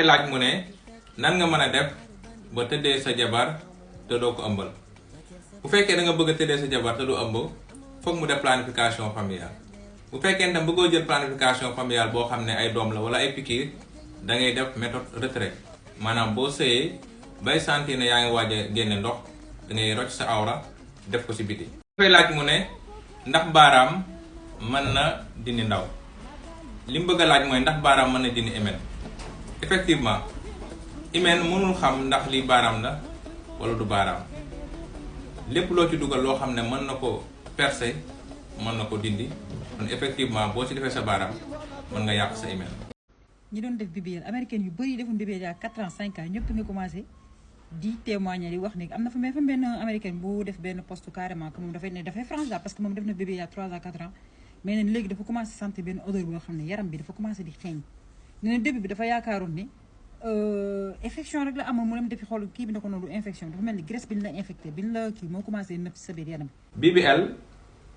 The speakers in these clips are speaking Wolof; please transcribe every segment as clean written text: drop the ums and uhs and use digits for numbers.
laaj mu ne nan nga mën a def ba tëddee sa jabar te doo ko ëmbal. Bu fekkee da nga bëgg a tëddee sa jabar te du ëmb foog mu def planification familiale. Bu fekkee tam bëggoo jël planification familiale boo xam ne ay doom la wala ay pikiir da ngay def méthode retrait, maanaam boo sëyee bay sentir ne yaa ngi waaj a génne ndox da ngay rocc sa awra def ko ci biti. dafay laaj mu ne ndax baaraam mën na dindi ndaw. li mu bëgg a laaj mooy ndax baaraam mën na dindi hymen. Effectivement hymen mënul xam ndax lii baaraam la wala du baaraam, lépp loo ci dugal loo xam ne mën na ko percer mën na ko dindi, kon effectivement boo ci defee sa baaraam mën nga yàq sa hymen. ñi doon def BBL américaine yu bëri defoon BBL yaa 4 ans 5 ans ñëpp nga commencé di témoigner di wax ni am na fa benn américaine bu def benn poste carrément que moom dafay France daal parce que moom def na BBL yaa 3 ans 4 ans mais neen léegi dafa commencé sentir benn odeur boo xam ne yaram bi dafa commencé di xeeñ. nee na début bi dafa yaakaaroon ni infection rek la amoon mu dem defi xool kii bi ne ko noonu du infection dafa mel ni graisse bi ñu la infecté bi ñu la kii moo commencé nëb ci sa biir yaram. BBL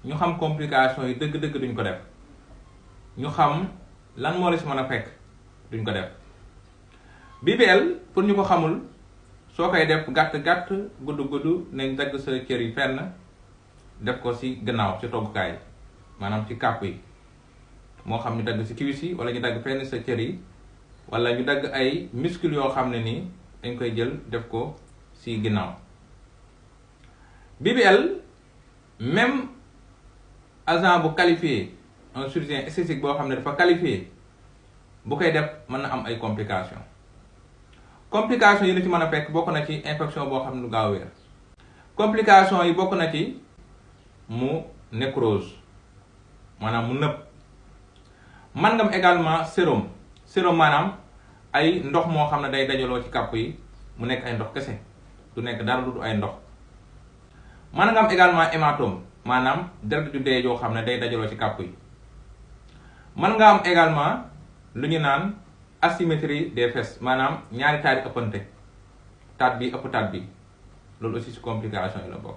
ñu xam complication yi dëgg-dëgg duñ ko def, ñu xam lan moo la ci mën a fekk duñ ko def. BBL pour ñu ko xamul soo koy def gàtt gudd nañ dagg sa cër yi fenn def ko ci gannaaw ci toggukaay maanaam ci kàpp yi, moo xam ñu dagg ci cuisse yi wala ñu dagg fenn sa cër yi wala ñu dagg ay muscles yoo xam ne nii dañ koy jël def ko ci ginnaaw. BBL même agent bu qualifié, un chirurgien esthétique boo xam ne dafa qualifié bu koy def mën na am ay complications. Complications yi la ci mën a fekk bokk na ci infection boo xam ne du gaaw wér. Complications yi bokk na ci mu nécrose maanaam mu nëb. man nga am également sérum maanaam ay ndox moo xam ne day dajaloo ci kàpp yi mu nekk ay ndox kese du nekk dara du ay ndox. man nga am également hématome maanaam deret ju dee joo xam ne day dajaloo ci kàpp yi. man nga am également lu ñu naan asymétrie des fesses maanaam ñaari taat yi ëppante, taat bi ëpp taat bi, loolu aussi ci complication yi la bokk.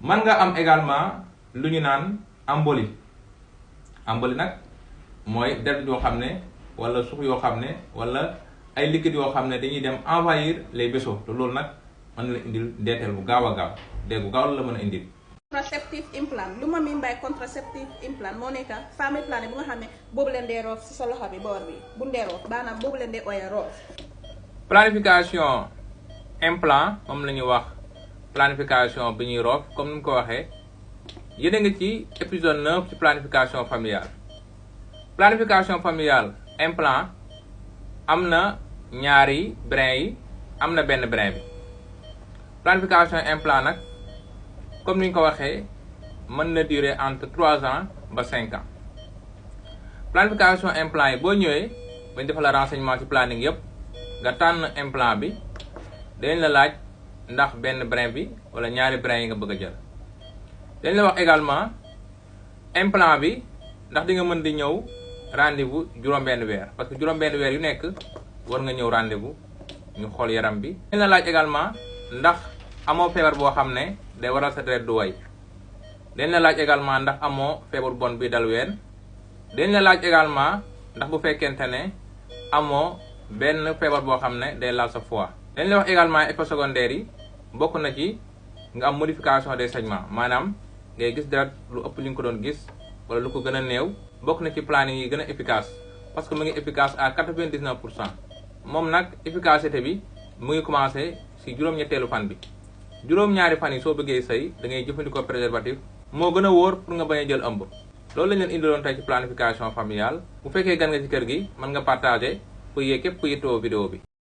man nga am également lu ñu naan embolie nag mooy deret yoo xam ne wala suux yoo xam ne wala ay liquides yoo xam ne dañuy dem envahir les vaisseaux te loolu nag mën na la indil ndeeteel bu gaaw a gaaw dee bu gaaw la mën a indil. contraceptive implant lu ma miin by contraceptive implant moo nekk famille planning bu nga xam ne boobu leen dee roof si sa loxo bi boor bi bu ndee roof maanaam boobu leen dee ooya roof. planification implant moom la ñuy wax planification bi ñuy roof comme ni mu ko waxee yéen a ngi ci épisode 9 ci planification familiale. planification familiale implant am na ñaari brin yi am na benn brin bi. planification implant nag comme ni ñu ko waxee mën na durer entre 3 ans ba 5 ans. planification implant yi boo ñëwee bañ defal la renseignement ci planning yépp nga tànn implant bi dañ la laaj ndax benn brin bi wala ñaari brin yi nga bëgg a jël. dañ la wax également implant bi ndax di nga mën di ñëw rendez-vous juróom-benn weer parce que juróom-benn weer yu nekk war nga ñëw rendez-vous ñu xool yaram bi. dañ la laaj également ndax amoo feebar boo xam ne day waral sa deret du way. dañ la laaj également ndax amoo feebar bon bi dal ween. dañ la laaj également ndax bu fekkente ne amoo benn feebar boo xam ne day laal sa foie. dañ la wax également effets secondaires yi bokk na ci nga am modification des saignements maanaam ngay gis deret lu ëpp li nga ko doon gis wala lu ko gën a néew. bokk na ci planning yi gën a efficace parce que mu ngi efficace à 99%. moom nag efficacité bi mu ngi commencé ci juróom-ñetteelu fan bi. juróom-ñaari fan yi soo bëggee sëy da ngay jëfandikoo préservatif moo gën a wóor pour nga bañ a jël ëmb. loolu lañ leen indiloon tey ci planification familiale bu fekkee gan nga ci kër gi mën nga partager pour yee képp ku yittewoo vidéo bi.